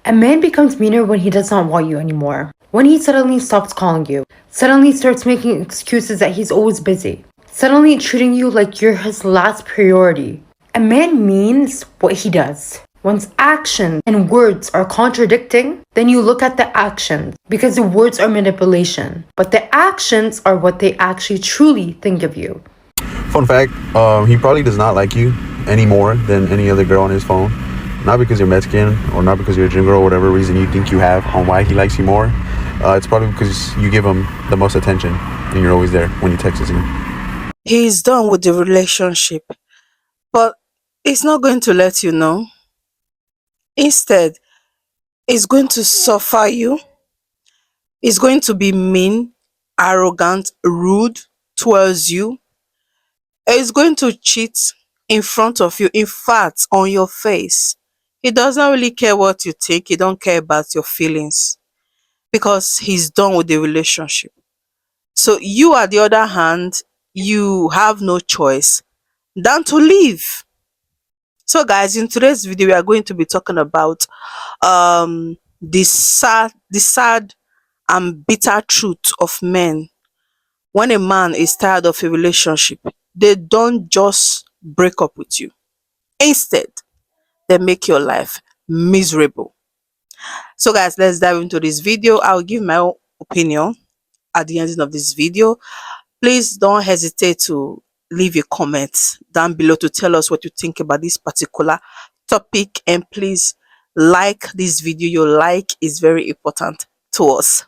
A man becomes meaner when he does not want you anymore. When he suddenly stops calling you. Suddenly starts making excuses that he's always busy. Suddenly treating you like you're his last priority. A man means what he does. Once actions and words are contradicting, then you look at the actions because the words are manipulation. But the actions are what they actually truly think of you. Fun fact, he probably does not like you any more than any other girl on his phone. Not because you're Mexican or not because you're a gym girl or whatever reason you think you have on why he likes you more. It's probably because you give him the most attention and you're always there when he texts you. He's done with the relationship, but he's not going to let you know. Instead, he's going to suffer you. He's going to be mean, arrogant, rude towards you. He's going to cheat in front of you, in fact, on your face. He doesn't really care what you think. He don't care about your feelings because he's done with the relationship. So you, on the other hand, you have no choice than to leave. So guys, in today's video, we are going to be talking about the sad and bitter truth of men. When a man is tired of a relationship, they don't just break up with you. Instead, they make your life miserable. So guys, let's dive into this video. I'll give my own opinion at the end of this video. Please don't hesitate to leave a comment down below to tell us what you think about this particular topic, and please like this video. Your like is very important to us.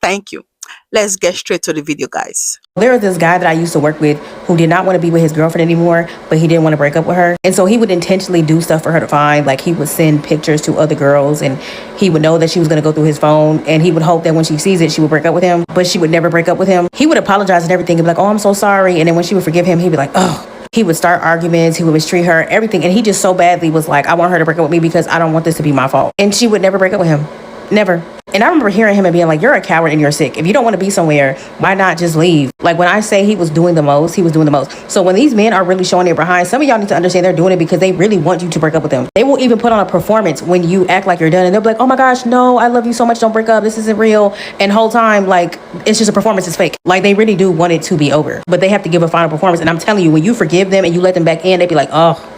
Thank you. Let's get straight to the video, guys. There was this guy that I used to work with who did not want to be with his girlfriend anymore, but he didn't want to break up with her. And so he would intentionally do stuff for her to find. Like he would send pictures to other girls and he would know that she was going to go through his phone, and he would hope that when she sees it, she would break up with him, but she would never break up with him. He would apologize and everything and be like, oh, I'm so sorry. And then when she would forgive him, he'd be like, oh. He would start arguments, he would mistreat her, everything. And he just so badly was like, I want her to break up with me because I don't want this to be my fault. And she would never break up with him. Never. And I remember hearing him and being like, you're a coward and you're sick. If you don't want to be somewhere, why not just leave? Like when I say he was doing the most, he was doing the most. So when these men are really showing their behind, some of y'all need to understand they're doing it because they really want you to break up with them. They will even put on a performance when you act like you're done, and they'll be like, oh my gosh, no, I love you so much, don't break up, this isn't real. And whole time, like, it's just a performance, it's fake. Like they really do want it to be over, but they have to give a final performance. And I'm telling you, when you forgive them and you let them back in, they be like, oh,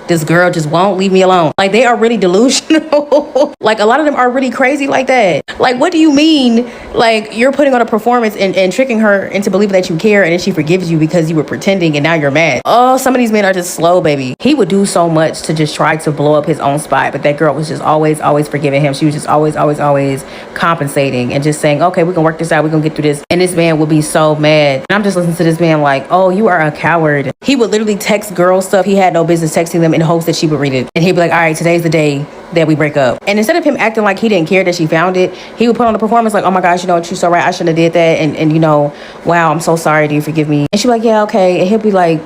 this girl just won't leave me alone. Like they are really delusional. Like a lot of them are really crazy like that. Like, what do you mean? Like you're putting on a performance and tricking her into believing that you care, and then she forgives you because you were pretending and now you're mad. Oh, some of these men are just slow, baby. He would do so much to just try to blow up his own spot, but that girl was just always forgiving him. She was just always compensating and just saying, okay, we can work this out, we're gonna get through this. And this man would be so mad. And I'm just listening to this man like, oh, you are a coward. He would literally text girls stuff he had no business texting them in hopes that she would read it. And he'd be like, all right, today's the day that we break up. And instead of him acting like he didn't care that she found it, he would put on a performance like, oh my gosh, you know what, you're so right, I shouldn't have did that. And you know, wow, I'm so sorry, do you forgive me? And she'd be like, yeah, okay. And he'll be like,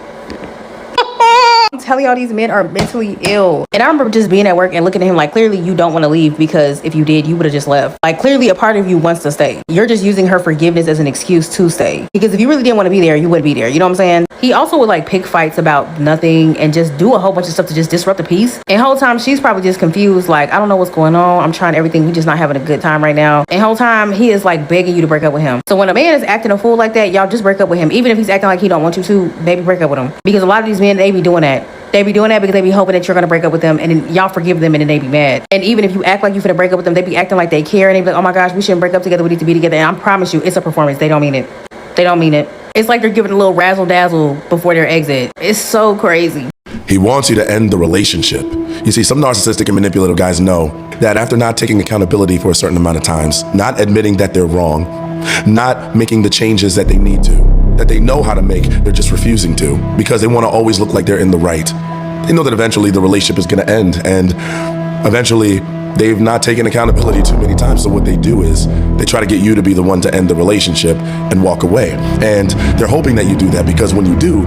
I'm telling y'all, these men are mentally ill. And I remember just being at work and looking at him like, clearly you don't want to leave, because if you did, you would have just left. Like clearly a part of you wants to stay. You're just using her forgiveness as an excuse to stay. Because if you really didn't want to be there, you wouldn't be there. You know what I'm saying? He also would like pick fights about nothing and just do a whole bunch of stuff to just disrupt the peace. And whole time she's probably just confused, like, I don't know what's going on. I'm trying everything. We just not having a good time right now. And whole time he is like begging you to break up with him. So when a man is acting a fool like that, y'all just break up with him. Even if he's acting like he don't want you to, maybe break up with him. Because a lot of these men, they be doing that. They be doing that because they be hoping that you're going to break up with them, and then y'all forgive them and then they be mad. And even if you act like you finna break up with them, they be acting like they care, and they be like, oh my gosh, we shouldn't break up together, we need to be together. And I promise you, it's a performance. They don't mean it. They don't mean it. It's like they're giving a little razzle dazzle before their exit. It's so crazy. He wants you to end the relationship. You see, some narcissistic and manipulative guys know that after not taking accountability for a certain amount of times, not admitting that they're wrong, not making the changes that they need to, that they know how to make, they're just refusing to because they want to always look like they're in the right. They know that eventually the relationship is going to end, and eventually they've not taken accountability too many times. So what they do is they try to get you to be the one to end the relationship and walk away. And they're hoping that you do that, because when you do,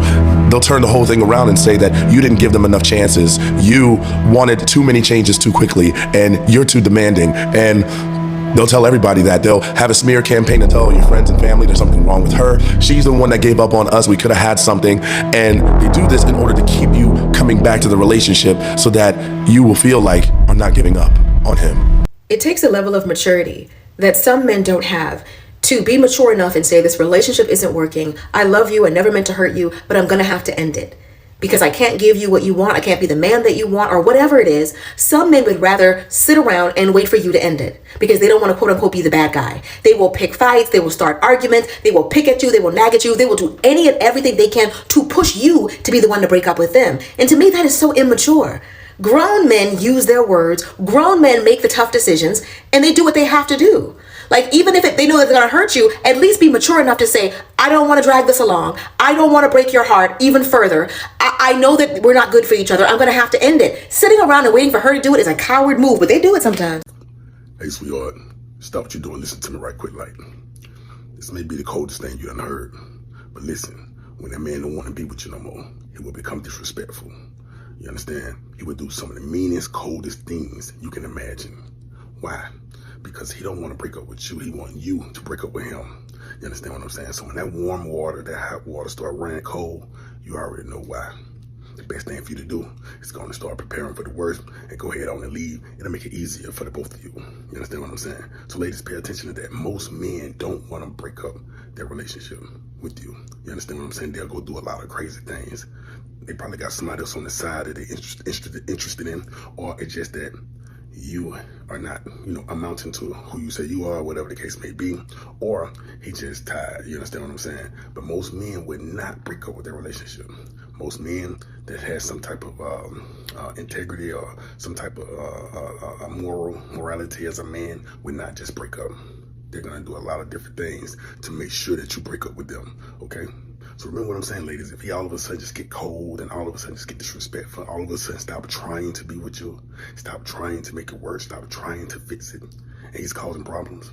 they'll turn the whole thing around and say that you didn't give them enough chances. You wanted too many changes too quickly, and you're too demanding. And they'll tell everybody that. They'll have a smear campaign and tell your friends and family there's something wrong with her. She's the one that gave up on us. We could have had something. And they do this in order to keep you coming back to the relationship so that you will feel like I'm not giving up on him. It takes a level of maturity that some men don't have to be mature enough and say, this relationship isn't working. I love you. I never meant to hurt you, but I'm going to have to end it because I can't give you what you want. I can't be the man that you want, or whatever it is. Some men would rather sit around and wait for you to end it because they don't want to, quote unquote, be the bad guy. They will pick fights. They will start arguments. They will pick at you. They will nag at you. They will do any and everything they can to push you to be the one to break up with them. And to me, that is so immature. Grown men use their words. Grown men make the tough decisions, and they do what they have to do. Like, even if they know that they're going to hurt you, at least be mature enough to say, I don't want to drag this along. I don't want to break your heart even further. I know that we're not good for each other. I'm going to have to end it. Sitting around and waiting for her to do it is a coward move, but they do it sometimes. Hey, sweetheart, stop what you're doing. Listen to me right quick. Like, this may be the coldest thing you ever heard, but listen, when that man don't want to be with you no more, he will become disrespectful. You understand? He would do some of the meanest, coldest things you can imagine. Why? Because he don't want to break up with you. He want you to break up with him. You understand what I'm saying? So when that warm water, that hot water start running cold, you already know why. The best thing for you to do is going to start preparing for the worst and go ahead on and leave. It'll make it easier for the both of you. You understand what I'm saying? So ladies, pay attention to that. Most men don't want to break up their relationship with you. You understand what I'm saying? They'll go do a lot of crazy things. They probably got somebody else on the side that they're interested in, or it's just that you are not, amounting to who you say you are, whatever the case may be, or he just tired. You understand what I'm saying? But most men would not break up with their relationship. Most men that has some type of integrity or some type of morality as a man would not just break up. They're going to do a lot of different things to make sure that you break up with them, okay? So remember what I'm saying, ladies. If he all of a sudden just get cold and all of a sudden just get disrespectful, all of a sudden stop trying to be with you, stop trying to make it work, stop trying to fix it, and he's causing problems,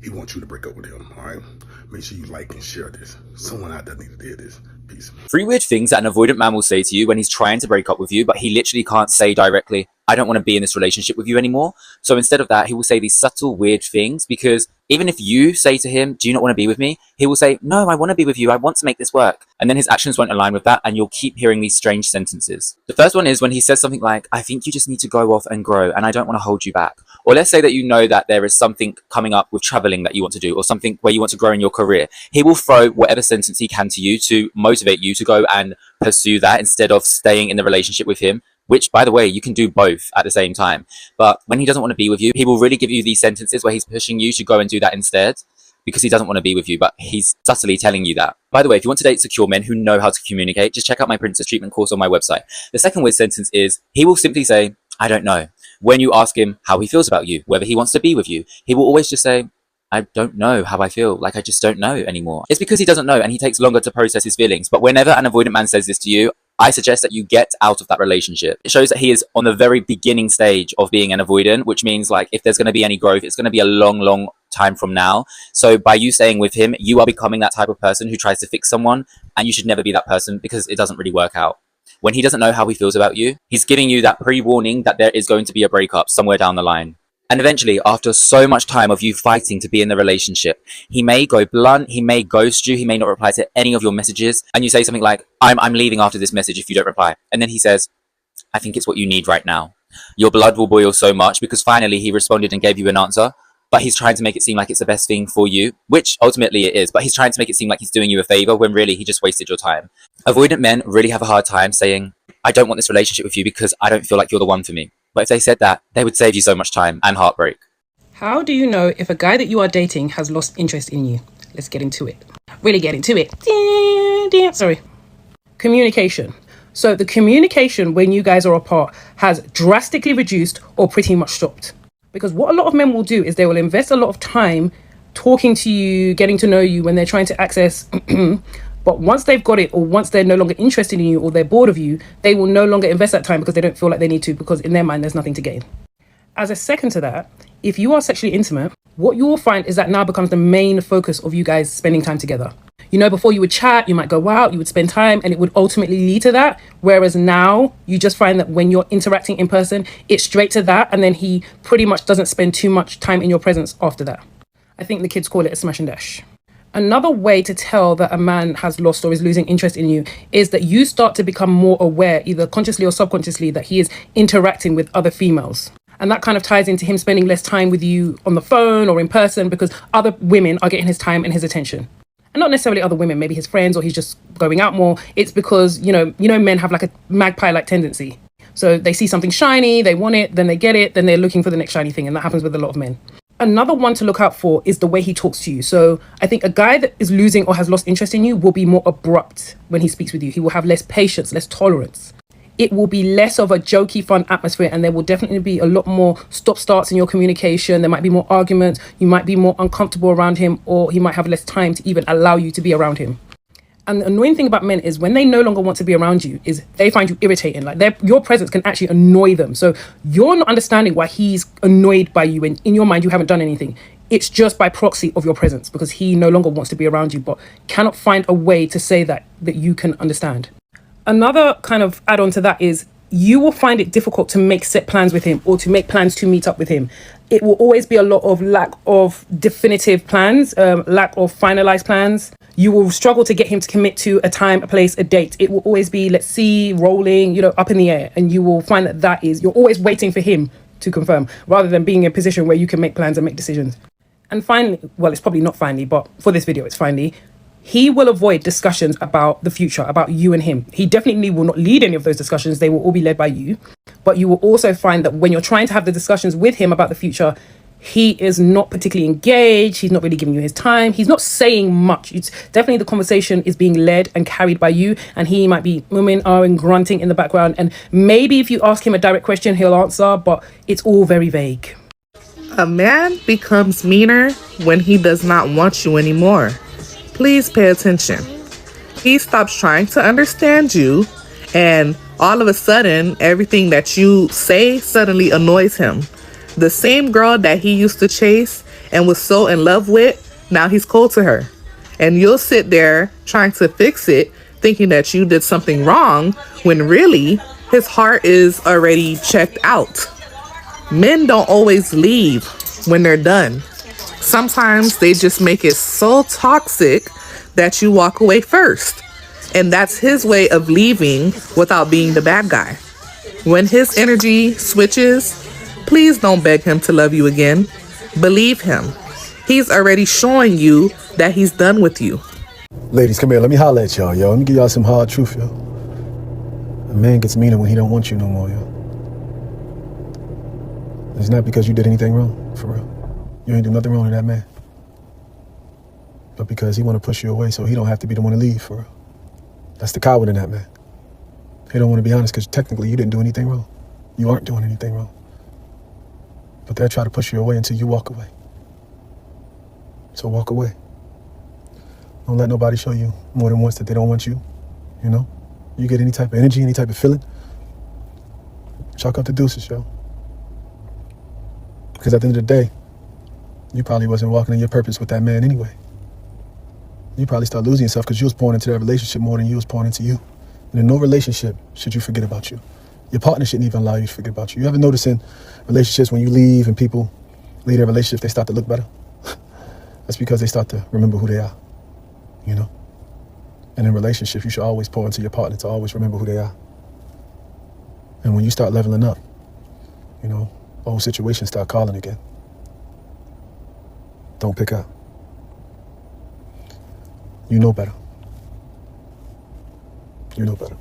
he wants you to break up with him, all right? Make sure you like and share this. Someone out there needs to hear this. Peace. 3 weird things that an avoidant man will say to you when he's trying to break up with you, but he literally can't say directly, I don't want to be in this relationship with you anymore. So instead of that, he will say these subtle, weird things, because even if you say to him, do you not want to be with me? He will say, no, I want to be with you. I want to make this work. And then his actions won't align with that, and you'll keep hearing these strange sentences. The first one is when he says something like, I think you just need to go off and grow, and I don't want to hold you back. Or let's say that you know that there is something coming up with traveling that you want to do, or something where you want to grow in your career. He will throw whatever sentence he can to you to motivate you to go and pursue that instead of staying in the relationship with him. Which, by the way, you can do both at the same time. But when he doesn't want to be with you, he will really give you these sentences where he's pushing you to go and do that instead, because he doesn't want to be with you, but he's subtly telling you that. By the way, if you want to date secure men who know how to communicate, just check out my Princess Treatment course on my website. The second weird sentence is, he will simply say, I don't know. When you ask him how he feels about you, whether he wants to be with you, he will always just say, I don't know how I feel. Like, I just don't know anymore. It's because he doesn't know, and he takes longer to process his feelings. But whenever an avoidant man says this to you, I suggest that you get out of that relationship. It shows that he is on the very beginning stage of being an avoidant, which means, like, if there's going to be any growth, it's going to be a long, long time from now. So by you staying with him, you are becoming that type of person who tries to fix someone, and you should never be that person because it doesn't really work out. When he doesn't know how he feels about you, he's giving you that pre-warning that there is going to be a breakup somewhere down the line. And eventually, after so much time of you fighting to be in the relationship, he may go blunt, he may ghost you, he may not reply to any of your messages, and you say something like, I'm leaving after this message if you don't reply. And then he says, I think it's what you need right now. Your blood will boil so much because finally he responded and gave you an answer, but he's trying to make it seem like it's the best thing for you, which ultimately it is, but he's trying to make it seem like he's doing you a favor when really he just wasted your time. Avoidant men really have a hard time saying, I don't want this relationship with you because I don't feel like you're the one for me. But if they said that, they would save you so much time and heartbreak. How do you know if a guy that you are dating has lost interest in you? Let's get into it. Really get into it. Sorry. Communication. So the communication when you guys are apart has drastically reduced or pretty much stopped. Because what a lot of men will do is they will invest a lot of time talking to you, getting to know you when they're trying to access but once they've got it, or once they're no longer interested in you, or they're bored of you, they will no longer invest that time because they don't feel like they need to, because in their mind, there's nothing to gain. As a second to that, if you are sexually intimate, what you will find is that now becomes the main focus of you guys spending time together. You know, before you would chat, you might go out, you would spend time, and it would ultimately lead to that. Whereas now, you just find that when you're interacting in person, it's straight to that, and then he pretty much doesn't spend too much time in your presence after that. I think the kids call it a smash and dash. Another way to tell that a man has lost or is losing interest in you is that you start to become more aware, either consciously or subconsciously, that he is interacting with other females. And that kind of ties into him spending less time with you on the phone or in person because other women are getting his time and his attention. And not necessarily other women, maybe his friends, or he's just going out more. It's because, men have like a magpie-like tendency. So they see something shiny, they want it, then they get it, then they're looking for the next shiny thing. And that happens with a lot of men. Another one to look out for is the way he talks to you. So I think a guy that is losing or has lost interest in you will be more abrupt when he speaks with you. He will have less patience, less tolerance. It will be less of a jokey, fun atmosphere, and there will definitely be a lot more stop-starts in your communication. There might be more arguments. You might be more uncomfortable around him, or he might have less time to even allow you to be around him. And the annoying thing about men is when they no longer want to be around you is they find you irritating. Like your presence can actually annoy them. So you're not understanding why he's annoyed by you, and in your mind you haven't done anything. It's just by proxy of your presence because he no longer wants to be around you, but cannot find a way to say that you can understand. Another kind of add-on to that is you will find it difficult to make set plans with him or to make plans to meet up with him. It will always be a lot of lack of definitive plans, lack of finalized plans. You will struggle to get him to commit to a time, a place, a date. It will always be, let's see, rolling, up in the air. And you will find that you're always waiting for him to confirm rather than being in a position where you can make plans and make decisions. And finally, well, it's probably not finally, but for this video, it's finally, he will avoid discussions about the future, about you and him. He definitely will not lead any of those discussions. They will all be led by you. But you will also find that when you're trying to have the discussions with him about the future, he is not particularly engaged. He's not really giving you his time. He's not saying much. It's definitely the conversation is being led and carried by you. And he might be and grunting in the background. And maybe if you ask him a direct question, he'll answer, but it's all very vague. A man becomes meaner when he does not want you anymore. Please pay attention. He stops trying to understand you, and all of a sudden, everything that you say suddenly annoys him. The same girl that he used to chase and was so in love with, now he's cold to her. And you'll sit there trying to fix it, thinking that you did something wrong, when really, his heart is already checked out. Men don't always leave when they're done. Sometimes they just make it so toxic that you walk away first. And that's his way of leaving without being the bad guy. When his energy switches, please don't beg him to love you again. Believe him. He's already showing you that he's done with you. Ladies, come here. Let me holler at y'all, yo. Let me give y'all some hard truth, yo. A man gets meaner when he don't want you no more, yo. It's not because you did anything wrong, for real. You ain't do nothing wrong to that man. But because he want to push you away so he don't have to be the one to leave, for real. That's the coward in that man. He don't want to be honest because technically you didn't do anything wrong. You aren't doing anything wrong. But they'll try to push you away until you walk away. So walk away. Don't let nobody show you more than once that they don't want you. You get any type of energy, any type of feeling, chalk up the deuces, yo. Because at the end of the day, you probably wasn't walking in your purpose with that man anyway. You probably start losing yourself because you was pouring into that relationship more than you was pouring into you. And in no relationship should you forget about you. Your partner shouldn't even allow you to forget about you. You ever notice in relationships when you leave and people leave their relationship, they start to look better? That's because they start to remember who they are, And in relationships, you should always pour into your partner to always remember who they are. And when you start leveling up, old situations start calling again. Don't pick up. You know better. You know better.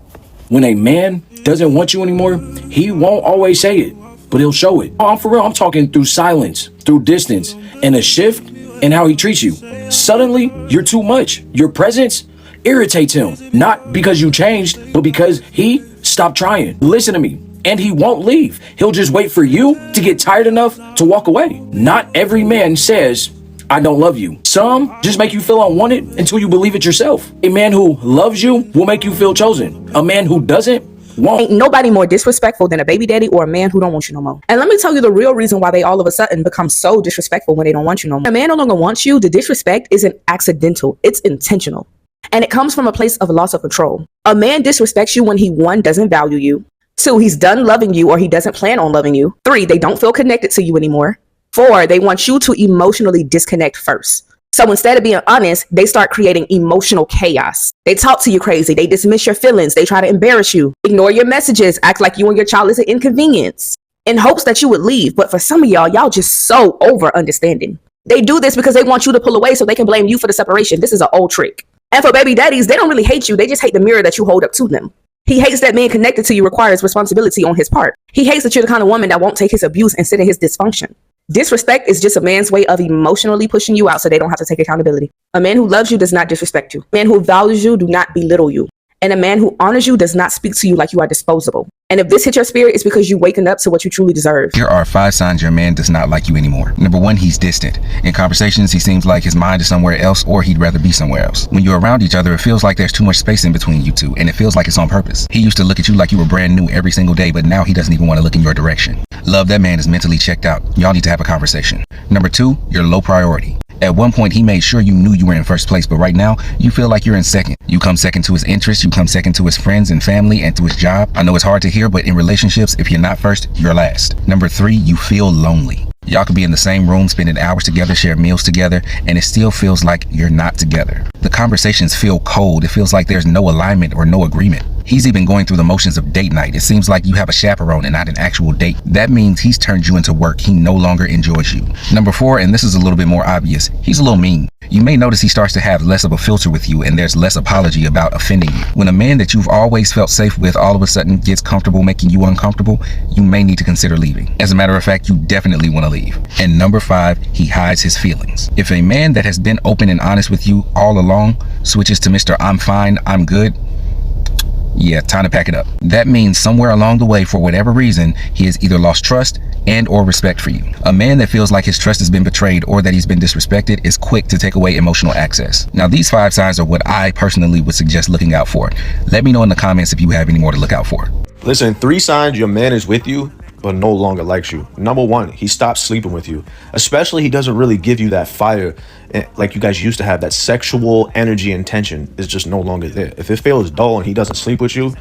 When a man doesn't want you anymore, he won't always say it, but he'll show it. I'm for real. I'm talking through silence, through distance, and a shift in how he treats you. Suddenly, you're too much. Your presence irritates him, not because you changed, but because he stopped trying. Listen to me. And he won't leave. He'll just wait for you to get tired enough to walk away. Not every man says, I don't love you. Some just make you feel unwanted until you believe it yourself. A man who loves you will make you feel chosen. A man who doesn't won't. Ain't nobody more disrespectful than a baby daddy or a man who don't want you no more. And let me tell you the real reason why they all of a sudden become so disrespectful when they don't want you no more. A man no longer wants you. The disrespect isn't accidental. It's intentional. And it comes from a place of loss of control. A man disrespects you when he, 1, doesn't value you. 2, he's done loving you or he doesn't plan on loving you. 3, they don't feel connected to you anymore. 4, they want you to emotionally disconnect first. So instead of being honest, they start creating emotional chaos. They talk to you crazy. They dismiss your feelings. They try to embarrass you, ignore your messages, act like you and your child is an inconvenience. in hopes that you would leave. But for some of y'all just so over understanding. They do this because they want you to pull away so they can blame you for the separation. This is an old trick. And for baby daddies, they don't really hate you. They just hate the mirror that you hold up to them. He hates that being connected to you requires responsibility on his part. He hates that you're the kind of woman that won't take his abuse and sit in his dysfunction. Disrespect is just a man's way of emotionally pushing you out so they don't have to take accountability. A man who loves you does not disrespect you. A man who values you do not belittle you. And a man who honors you does not speak to you like you are disposable. And if this hit your spirit, it's because you're waking up to what you truly deserve. Here are 5 signs your man does not like you anymore. Number 1, he's distant. In conversations, he seems like his mind is somewhere else, or he'd rather be somewhere else. When you're around each other, it feels like there's too much space in between you two, and it feels like it's on purpose. He used to look at you like you were brand new every single day, but now he doesn't even want to look in your direction. Love, that man is mentally checked out. Y'all need to have a conversation. Number 2, you're low priority. At one point, he made sure you knew you were in first place, but right now, you feel like you're in second. You come second to his interests, you come second to his friends and family, and to his job. I know it's hard to hear, but in relationships, if you're not first, you're last. Number 3, you feel lonely. Y'all could be in the same room, spending hours together, share meals together, and it still feels like you're not together. The conversations feel cold. It feels like there's no alignment or no agreement. He's even going through the motions of date night. It seems like you have a chaperone and not an actual date. That means he's turned you into work. He no longer enjoys you. Number 4, and this is a little bit more obvious, he's a little mean. You may notice he starts to have less of a filter with you, and there's less apology about offending you. When a man that you've always felt safe with all of a sudden gets comfortable making you uncomfortable, you may need to consider leaving. As a matter of fact, you definitely want to leave. And number 5, he hides his feelings. If a man that has been open and honest with you all along switches to Mr. I'm fine, I'm good, yeah, time to pack it up. That means somewhere along the way, for whatever reason, he has either lost trust and or respect for you. A man that feels like his trust has been betrayed or that he's been disrespected is quick to take away emotional access. Now, these 5 signs are what I personally would suggest looking out for. Let me know in the comments if you have any more to look out for. Listen, 3 signs your man is with you but no longer likes you. Number 1, he stops sleeping with you. Especially, he doesn't really give you that fire like you guys used to have. That sexual energy and tension is just no longer there. If it feels dull and he doesn't sleep with you,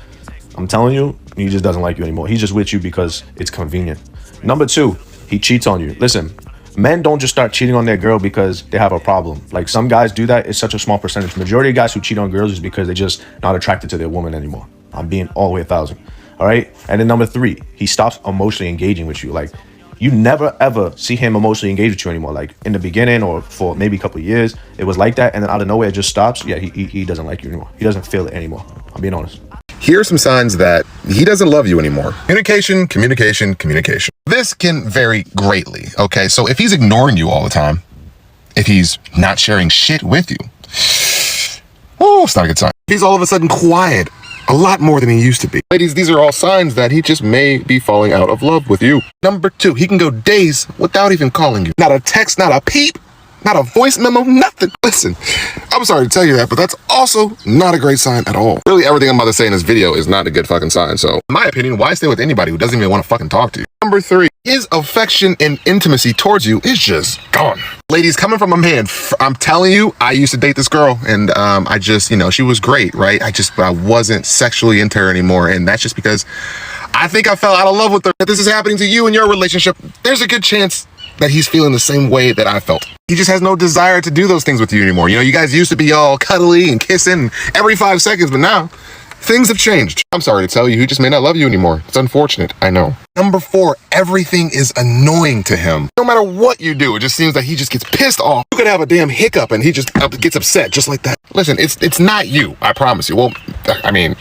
I'm telling you, he just doesn't like you anymore. He's just with you because it's convenient. Number 2, he cheats on you. Listen, men don't just start cheating on their girl because they have a problem. Like, some guys do that. It's such a small percentage. Majority of guys who cheat on girls is because they're just not attracted to their woman anymore. I'm being all the way 1,000. All right. And then number 3, he stops emotionally engaging with you. Like, you never ever see him emotionally engage with you anymore. Like, in the beginning or for maybe a couple of years, it was like that. And then out of nowhere, it just stops. Yeah, he doesn't like you anymore. He doesn't feel it anymore. I'm being honest. Here are some signs that he doesn't love you anymore. Communication, communication, communication. This can vary greatly. Okay. So if he's ignoring you all the time, if he's not sharing shit with you, oh, it's not a good sign. If he's all of a sudden quiet, a lot more than he used to be. Ladies, these are all signs that he just may be falling out of love with you. Number 2, he can go days without even calling you. Not a text, not a peep, not a voice memo, nothing. Listen, I'm sorry to tell you that, but that's also not a great sign at all. Really, everything I'm about to say in this video is not a good fucking sign. So, in my opinion, why stay with anybody who doesn't even want to fucking talk to you? Number 3, his affection and intimacy towards you is just gone. Ladies, coming from a man, I'm telling you, I used to date this girl, and I just, she was great, right? I wasn't sexually into her anymore, and that's just because I think I fell out of love with her. If this is happening to you in your relationship, there's a good chance that he's feeling the same way that I felt. He just has no desire to do those things with you anymore. You guys used to be all cuddly and kissing every 5 seconds, but now things have changed. I'm sorry to tell you, he just may not love you anymore. It's unfortunate, I know. Number 4, everything is annoying to him. No matter what you do, it just seems that he just gets pissed off. You could have a damn hiccup and he just gets upset just like that. Listen, it's not you, I promise you. Well, I mean,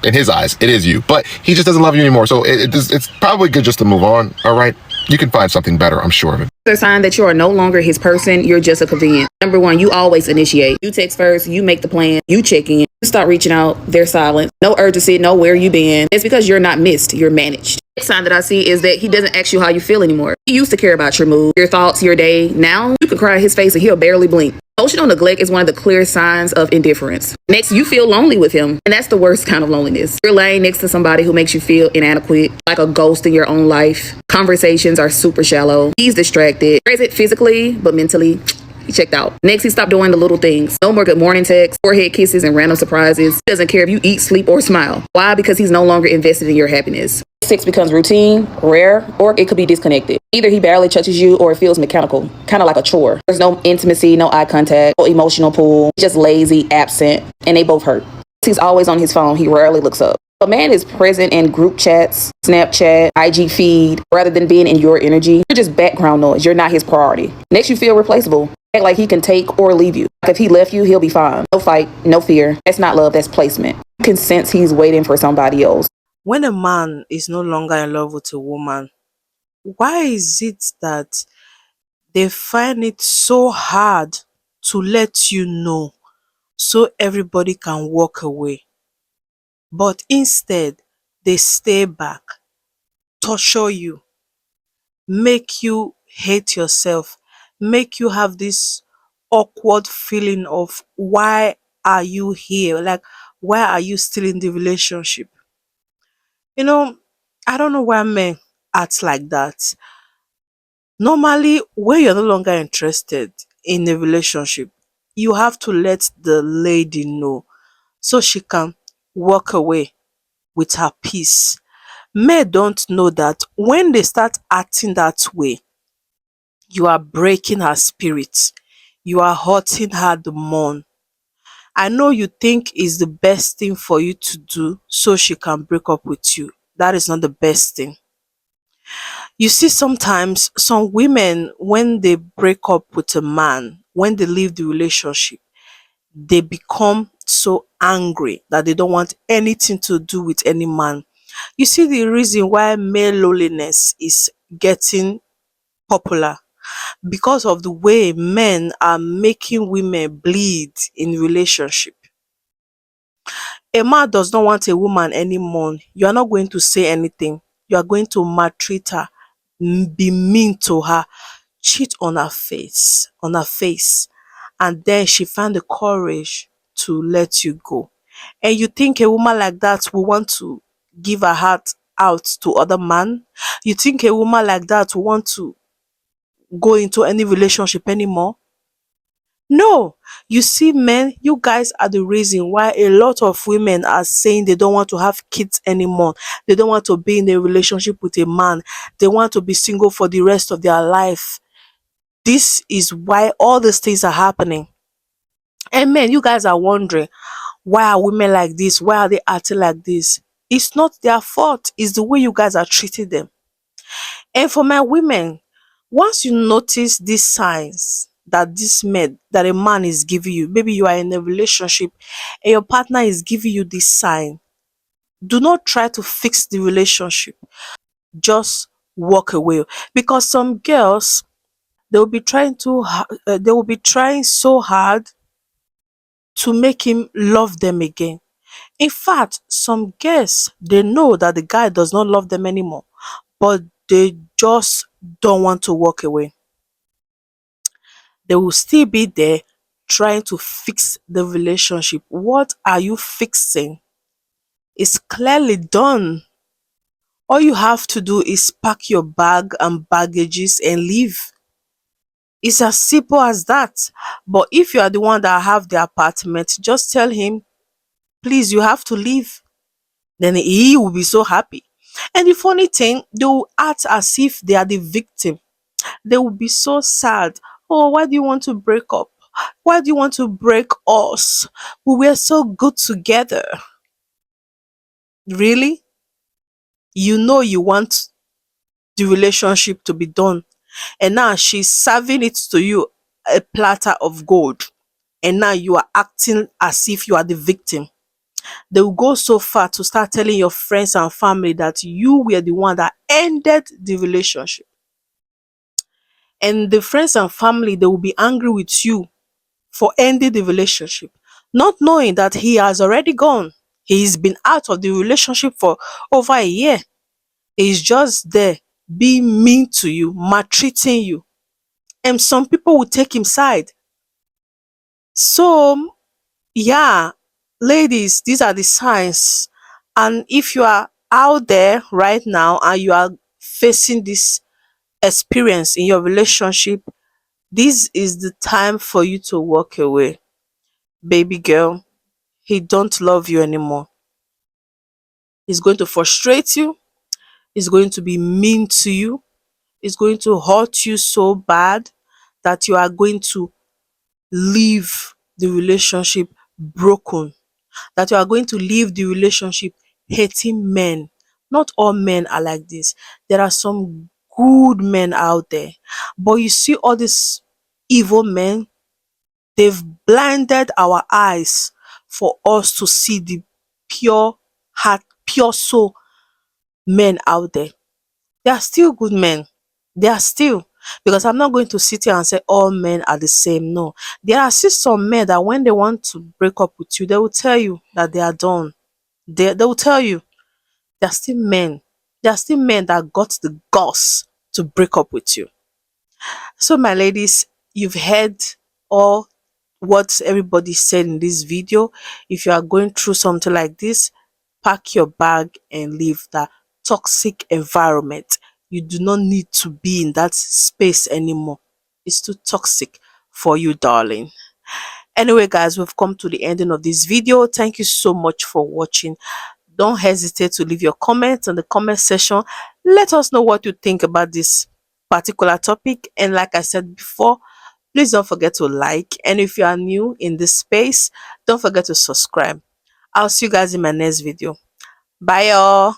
in his eyes, it is you, but he just doesn't love you anymore. So it's probably good just to move on, all right? You can find something better, I'm sure of it. A sign that you are no longer his person, you're just a convenience. Number 1, you always initiate. You text first, you make the plan, you check in, you start reaching out, they're silent. No urgency, no where you been. It's because you're not missed, you're managed. The sign that I see is that he doesn't ask you how you feel anymore. He used to care about your mood, your thoughts, your day. Now you can cry in his face and he'll barely blink. Emotional neglect is one of the clear signs of indifference. Next, you feel lonely with him, and that's the worst kind of loneliness. You're laying next to somebody who makes you feel inadequate, like a ghost in your own life. Conversations are super shallow. He's distracted, present physically, but mentally, he checked out. Next, he stopped doing the little things. No more good morning texts, forehead kisses, and random surprises. He doesn't care if you eat, sleep, or smile. Why? Because he's no longer invested in your happiness. Sex becomes routine, rare, or it could be disconnected. Either he barely touches you or it feels mechanical, kind of like a chore. There's no intimacy, no eye contact, no emotional pull, just lazy, absent, and they both hurt. He's always on his phone. He rarely looks up. A man is present in group chats, Snapchat, IG feed, rather than being in your energy. You're just background noise. You're not his priority. Makes you feel replaceable. Act like he can take or leave you. Like if he left you, he'll be fine. No fight, no fear. That's not love, that's placement. You can sense he's waiting for somebody else. When a man is no longer in love with a woman, why is it that they find it so hard to let you know so everybody can walk away? But instead, they stay back, torture you, make you hate yourself, make you have this awkward feeling of why are you here? Like, why are you still in the relationship? You know, I don't know why men act like that. Normally, when you're no longer interested in a relationship, you have to let the lady know so she can walk away with her peace. Men don't know that when they start acting that way, you are breaking her spirit. You are hurting her the more. I know you think is the best thing for you to do so she can break up with you. That is not the best thing. You see, sometimes some women, when they break up with a man, when they leave the relationship, they become so angry that they don't want anything to do with any man. You see, the reason why male loneliness is getting popular because of the way men are making women bleed in relationship. A man does not want a woman anymore. You are not going to say anything. You are going to maltreat her, be mean to her, cheat on her face, and then she found the courage to let you go. And you think a woman like that will want to give her heart out to other man? You think a woman like that will want to go into any relationship anymore? No. You see, men, you guys are the reason why a lot of women are saying they don't want to have kids anymore. They don't want to be in a relationship with a man. They want to be single for the rest of their life. This is why all these things are happening. And men, you guys are wondering, why are women like this? Why are they acting like this? It's not their fault. It's the way you guys are treating them. And for my women, once you notice these signs that that a man is giving you, maybe you are in a relationship and your partner is giving you this sign, do not try to fix the relationship. Just walk away. Because some girls, they will be trying so hard to make him love them again. In fact, some girls, they know that the guy does not love them anymore, but they just don't want to walk away. They will still be there trying to fix the relationship. What are you fixing? It's clearly done. All you have to do is pack your bag and baggages and leave. It's as simple as that. But if you are the one that have the apartment, just tell him, please, you have to leave. Then he will be so happy. And the funny thing, they will act as if they are the victim. They will be so sad. Oh, why do you want to break up? Why do you want to break us? We were so good together. Really? You know you want the relationship to be done. And now she's serving it to you a platter of gold. And now you are acting as if you are the victim. They will go so far to start telling your friends and family that you were the one that ended the relationship. And the friends and family, they will be angry with you for ending the relationship, not knowing that he has already gone. He's been out of the relationship for over a year. He's just there being mean to you, maltreating you. And some people will take him side. So, yeah, ladies, these are the signs. And if you are out there right now and you are facing this experience in your relationship, this is the time for you to walk away. Baby girl, he don't love you anymore. He's going to frustrate you. He's going to be mean to you. He's going to hurt you so bad that you are going to leave the relationship broken. That you are going to leave the relationship hating men. Not all men are like this. There are some good men out there. But you see all these evil men, they've blinded our eyes for us to see the pure heart, pure soul men out there. There are still good men. There are still. Because I'm not going to sit here and say all men are the same. No. There are still some men that when they want to break up with you, they will tell you that they are done. They will tell you. There are still men. There are still men that got the guts to break up with you. So my ladies, you've heard all what everybody said in this video. If you are going through something like this, pack your bag and leave that toxic environment. You do not need to be in that space anymore. It's too toxic for you, darling. Anyway, guys, we've come to the ending of this video. Thank you so much for watching. Don't hesitate to leave your comments in the comment section. Let us know what you think about this particular topic. And like I said before, please don't forget to like. And if you are new in this space, don't forget to subscribe. I'll see you guys in my next video. Bye, y'all.